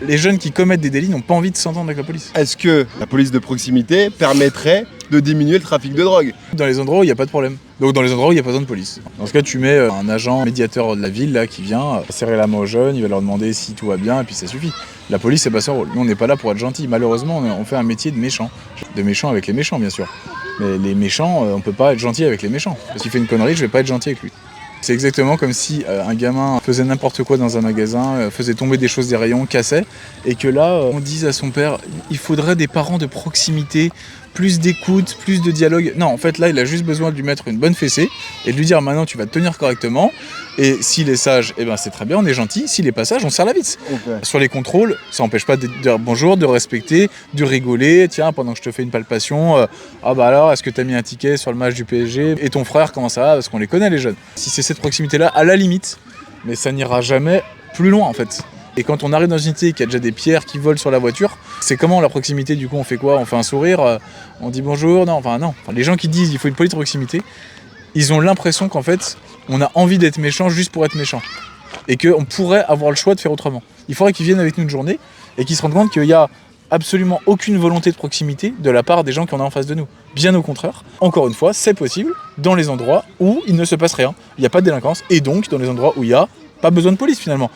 Les jeunes qui commettent des délits n'ont pas envie de s'entendre avec la police. Est-ce que la police de proximité permettrait de diminuer le trafic de drogue? Dans les endroits où il n'y a pas de problème. Donc dans les endroits où il n'y a pas besoin de police. Dans ce cas, tu mets un agent médiateur de la ville là, qui vient serrer la main aux jeunes, il va leur demander si tout va bien et puis ça suffit. La police, c'est pas son rôle. Nous, on n'est pas là pour être gentils. Malheureusement, on fait un métier de méchant. De méchant avec les méchants, bien sûr. Mais les méchants, on peut pas être gentil avec les méchants. Parce qu'il fait une connerie, je vais pas être gentil avec lui. C'est exactement comme si un gamin faisait n'importe quoi dans un magasin, faisait tomber des choses des rayons, cassait, et que là, on dise à son père, il faudrait des parents de proximité, plus d'écoute, plus de dialogue. Non, en fait, là, il a juste besoin de lui mettre une bonne fessée et de lui dire, maintenant, tu vas te tenir correctement. Et s'il est sage, eh ben, c'est très bien, on est gentil. S'il est pas sage, on serre la vis. Okay. Sur les contrôles, ça n'empêche pas de dire bonjour, de respecter, de rigoler. Tiens, pendant que je te fais une palpation, ah bah alors, est-ce que tu as mis un ticket sur le match du PSG? Et ton frère, comment ça va? Parce qu'on les connaît, les jeunes. Si c'est cette proximité-là, à la limite, mais ça n'ira jamais plus loin, en fait. Et quand on arrive dans une unité qui a déjà des pierres qui volent sur la voiture, c'est comment la proximité? Du coup, on fait quoi? On fait un sourire, on dit bonjour? Non. Les gens qui disent qu'il faut une police de proximité, ils ont l'impression qu'en fait, on a envie d'être méchant juste pour être méchant. Et qu'on pourrait avoir le choix de faire autrement. Il faudrait qu'ils viennent avec nous une journée et qu'ils se rendent compte qu'il y a absolument aucune volonté de proximité de la part des gens qu'on a en face de nous. Bien au contraire, encore une fois, c'est possible dans les endroits où il ne se passe rien. Il n'y a pas de délinquance et donc dans les endroits où il n'y a pas besoin de police finalement.